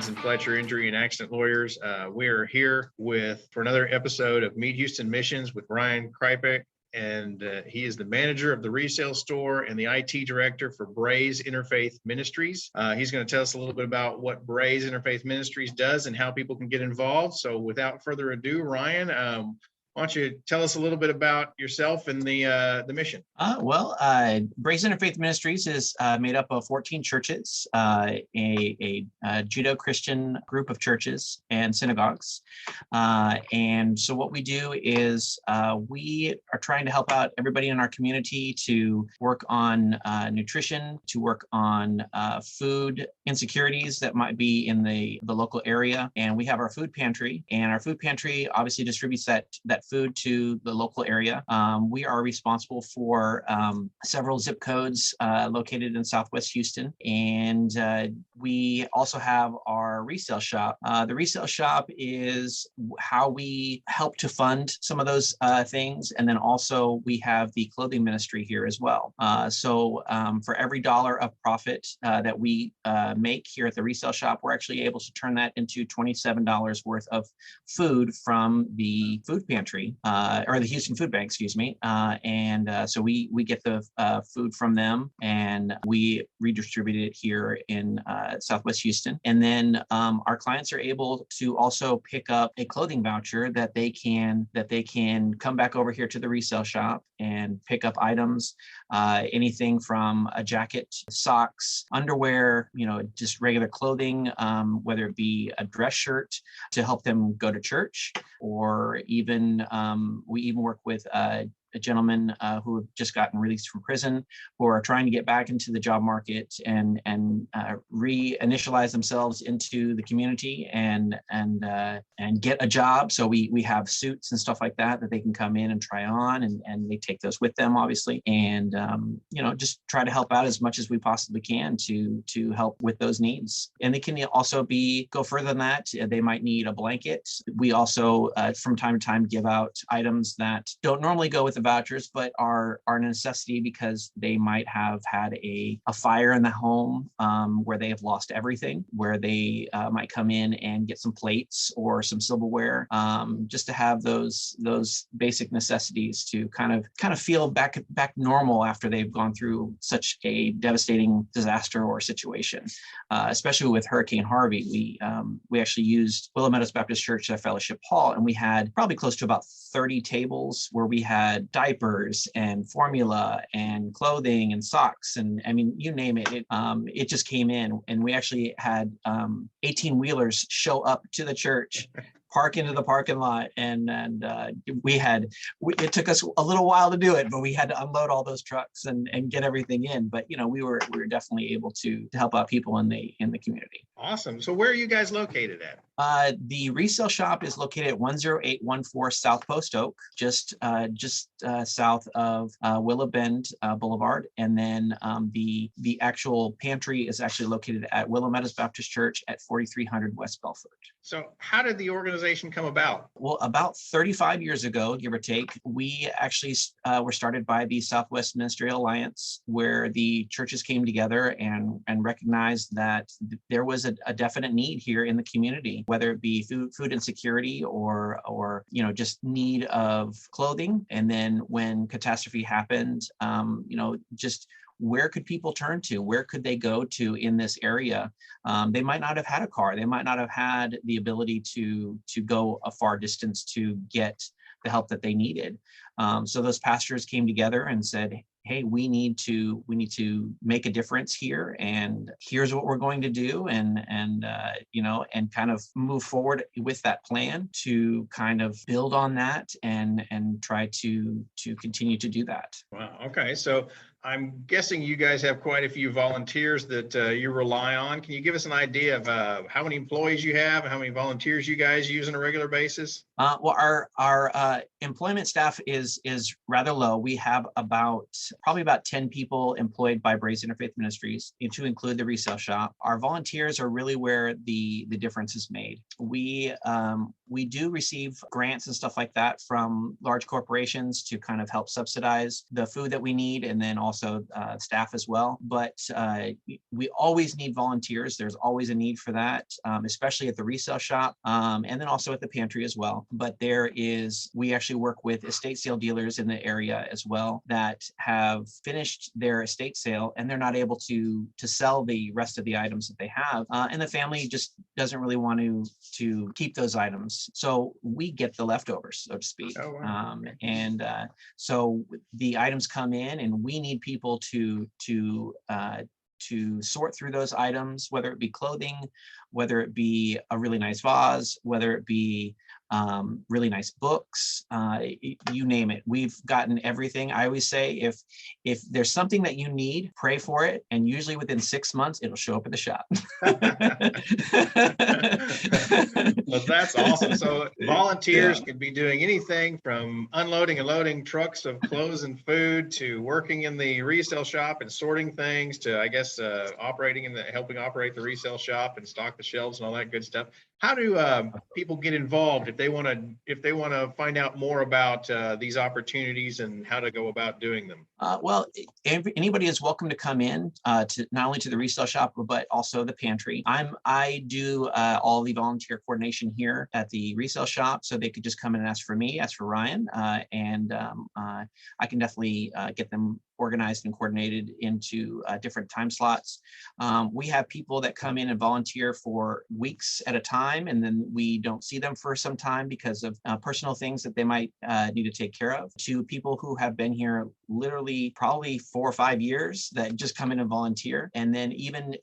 Simmons and Fletcher Injury and Accident Lawyers. We're here for another episode of Meet Houston Missions with Ryan Kreipe, and he is the manager of the resale store and the IT director for Interfaith Ministries. He's going to tell us a little bit about what Interfaith Ministries does and how people can get involved. So without further ado, Ryan, why don't you tell us a little bit about yourself and the mission? Interfaith Ministries is made up of 14 churches, a Judeo-Christian group of churches and synagogues. And so what we do is we are trying to help out everybody in our community to work on nutrition, to work on food insecurities that might be in the local area. And we have our food pantry, and our food pantry obviously distributes that food to the local area. We are responsible for several zip codes located in Southwest Houston, and we also have our resale shop. The resale shop is how we help to fund some of those things, and then also we have the clothing ministry here as well. So for every $1 of profit that we make here at the resale shop, we're actually able to turn that into $27 worth of food from the food pantry. Or the Houston Food Bank, excuse me. So we get the food from them, and we redistribute it here in Southwest Houston. And then our clients are able to also pick up a clothing voucher that they can come back over here to the resale shop and pick up items, anything from a jacket, socks, underwear, just regular clothing, whether it be a dress shirt to help them go to church, or even we even work with a gentleman who have just gotten released from prison, who are trying to get back into the job market and reinitialize themselves into the community and get a job. So we have suits and stuff like that they can come in and try on, and they take those with them, obviously, and just try to help out as much as we possibly can to help with those needs. And they can also go further than that. They might need a blanket. We also from time to time give out items that don't normally go with the vouchers, but are a necessity because they might have had a fire in the home where they have lost everything, where they might come in and get some plates or some silverware, just to have those basic necessities to kind of feel back normal after they've gone through such a devastating disaster or situation. Especially with Hurricane Harvey, we actually used Willow Meadows Baptist Church at Fellowship Hall, and we had probably close to about 30 tables where we had diapers and formula and clothing and socks, and I mean, you name it. It just came in, and we actually had 18-wheelers show up to the church, park into the parking lot, and it took us a little while to do it, but we had to unload all those trucks and get everything in. But we were definitely able to help out people in the community. Awesome. So where are you guys located at? The resale shop is located at 10814 South Post Oak, just south of Willow Bend Boulevard, and then the actual pantry is actually located at Willow Meadows Baptist Church at 4300 West Bellfort. So how did the organization come about? Well, about 35 years ago, give or take, we actually were started by the Southwest Ministerial Alliance, where the churches came together and recognized that there was a definite need here in the community, whether it be food insecurity or just need of clothing. And then when catastrophe happened, just where could people turn to? Where could they go to in this area? They might not have had a car. They might not have had the ability to go a far distance to get the help that they needed. So those pastors came together and said, hey, we need to make a difference here, and here's what we're going to do, and kind of move forward with that plan to kind of build on that and try to continue to do that. Wow. Okay. So I'm guessing you guys have quite a few volunteers that you rely on. Can you give us an idea of how many employees you have and how many volunteers you guys use on a regular basis? Well, our employment staff is rather low. We have probably about 10 people employed by Interfaith Ministries, to include the resale shop. Our volunteers are really where the difference is made. We do receive grants and stuff like that from large corporations to kind of help subsidize the food that we need, and then also also staff as well. But we always need volunteers. There's always a need for that, especially at the resale shop, and then also at the pantry as well. But we actually work with estate sale dealers in the area as well that have finished their estate sale and they're not able to sell the rest of the items that they have, and the family just doesn't really want to keep those items. So we get the leftovers, so to speak. Oh, wow. So the items come in, and we need people to sort through those items, whether it be clothing, whether it be a really nice vase, whether it be really nice books, you name it. We've gotten everything. I always say, if there's something that you need, pray for it, and usually within 6 months, it'll show up at the shop. Well, that's awesome. So volunteers could be doing anything from unloading and loading trucks of clothes and food to working in the resale shop and sorting things to, I guess, helping operate the resale shop and stock the shelves and all that good stuff. How do people get involved if they want to find out more about these opportunities and how to go about doing them? Well, anybody is welcome to come in to not only to the resale shop but also the pantry. I do all the volunteer coordination here at the resale shop, so they could just come in and ask for me, ask for Ryan, and I can definitely get them organized and coordinated into different time slots. We have people that come in and volunteer for weeks at a time, and then we don't see them for some time because of personal things that they might need to take care of, to people who have been here literally probably 4 or 5 years that just come in and volunteer. And then even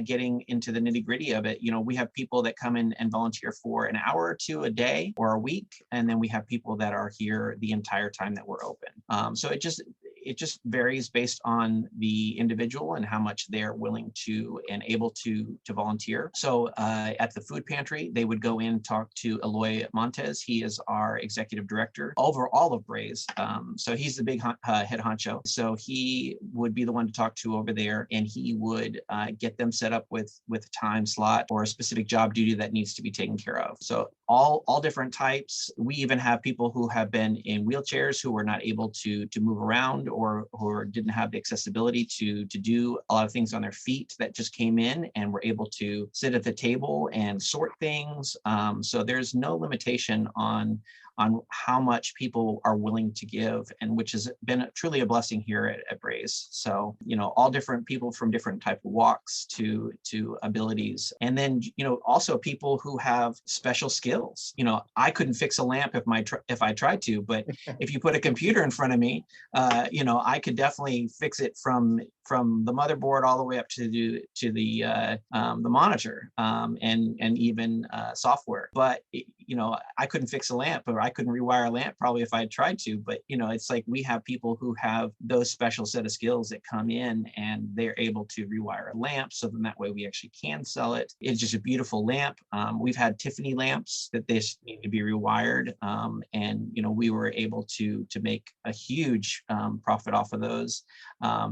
getting into the nitty gritty of it, we have people that come in and volunteer for an hour or two a day or a week. And then we have people that are here the entire time that we're open. So it just varies based on the individual and how much they're willing to and able to volunteer. So at the food pantry, they would go in and talk to Eloy Montez. He is our executive director over all of Braes. So he's the big head honcho. So he would be the one to talk to over there, and he would get them set up with a time slot or a specific job duty that needs to be taken care of. So all different types. We even have people who have been in wheelchairs who were not able to move around or didn't have the accessibility to do a lot of things on their feet that just came in and were able to sit at the table and sort things. So there's no limitation on how much people are willing to give, and which has been truly a blessing here at Braes. So, all different people from different type of walks to abilities. And then, also people who have special skills. I couldn't fix a lamp if I tried to, but if you put a computer in front of me, I could definitely fix it from the motherboard all the way up to the monitor, and even software. But I couldn't fix a lamp, or I couldn't rewire a lamp probably if I had tried to. But it's like we have people who have those special set of skills that come in and they're able to rewire a lamp. So then that way we actually can sell it. It's just a beautiful lamp. We've had Tiffany lamps that they need to be rewired, and we were able to make a huge profit off of those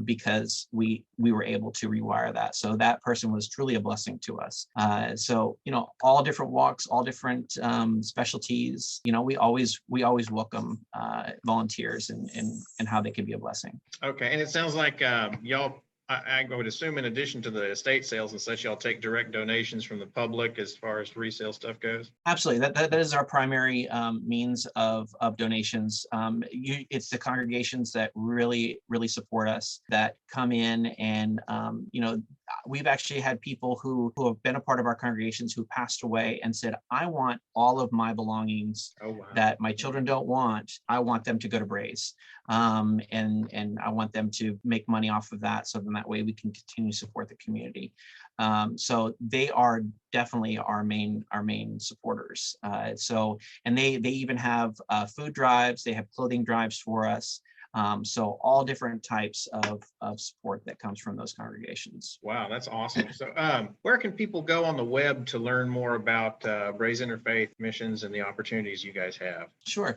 because we were able to rewire that. So that person was truly a blessing to us. So all different walks, all different specialties. We always welcome volunteers and how they can be a blessing. Okay, and it sounds like y'all, I would assume, in addition to the estate sales and such, y'all take direct donations from the public as far as resale stuff goes? Absolutely. That is our primary means of donations. It's the congregations that really support us, that come in and, we've actually had people who have been a part of our congregations who passed away and said, I want all of my belongings that my children don't want. I want them to go to Braes. And I want them to make money off of that. So then that way we can continue to support the community. So they are definitely our main supporters. And they even have food drives, they have clothing drives for us. So all different types of support that comes from those congregations. Wow, that's awesome. So where can people go on the web to learn more about Braes Interfaith Missions and the opportunities you guys have? Sure.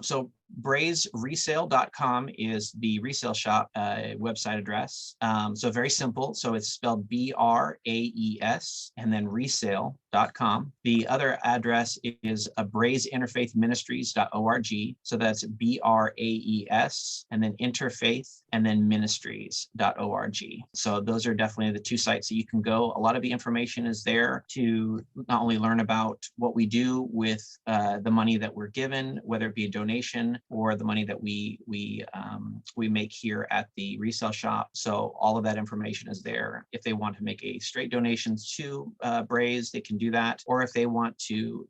So Braesresale.com is the Resale Shop website address. So very simple. So it's spelled BRAES and then resale.com. The other address is braesinterfaithministries.org. So that's BRAES and then interfaith and then ministries.org. So those are definitely the two sites that you can go. A lot of the information is there to not only learn about what we do with the money that we're given, whether it be a donation or the money that we make here at the Resale Shop. So all of that information is there. If they want to make a straight donations to Braes, they can do that. Or if they want to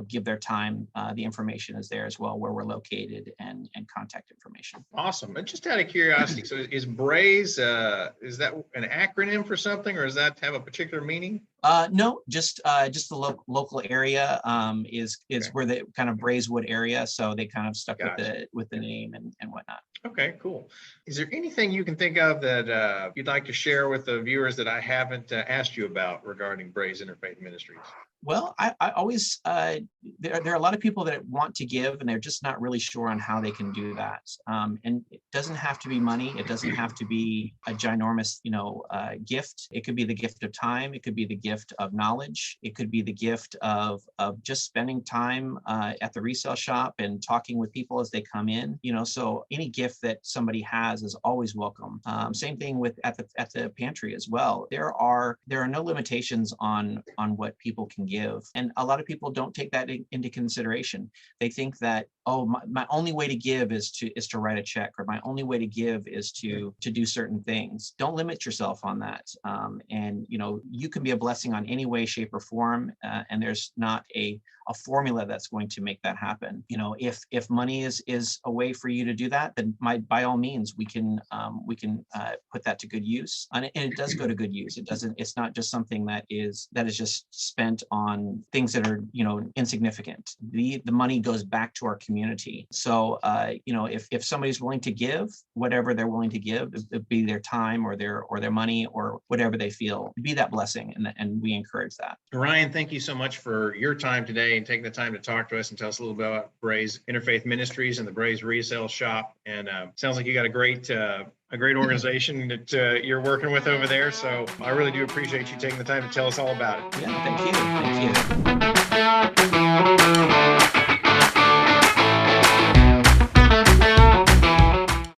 give their time, the information is there as well, where we're located and contact information. Awesome. And just out of curiosity, so is Braes, is that an acronym for something, or does that have a particular meaning? No, just the local area is Okay. where the kind of Braeswood area. So they kind of stuck Gotcha. with the name and whatnot. Okay, cool. Is there anything you can think of that you'd like to share with the viewers that I haven't asked you about regarding Braes Interfaith Ministries? Well, I always, there are a lot of people that want to give and they're just not really sure on how they can do that. And it doesn't have to be money. It doesn't have to be a ginormous, gift. It could be the gift of time. It could be the gift of knowledge. It could be the gift of just spending time at the Resale Shop and talking with people as they come in. So any gift that somebody has is always welcome. Same thing with at the pantry as well. There are no limitations on what people can give, and a lot of people don't take that into consideration. They think that, oh, my only way to give is to write a check, or my only way to give is to do certain things. Don't limit yourself on that. And you can be a blessing on any way, shape, or form, and there's not a formula that's going to make that happen. If money is a way for you to do that, then by all means we can put that to good use, and it does go to good use. It's not just something that is just spent on things that are insignificant. The money goes back to our community. So if somebody's willing to give whatever they're willing to give, it be their time or their money or whatever they feel, be that blessing, and we encourage that. Ryan, thank you so much for your time today and taking the time to talk to us and tell us a little bit about Braes Interfaith Ministries and the Braes Resale Shop. And sounds like you got a great organization that you're working with over there. So I really do appreciate you taking the time to tell us all about it. Yeah, thank you.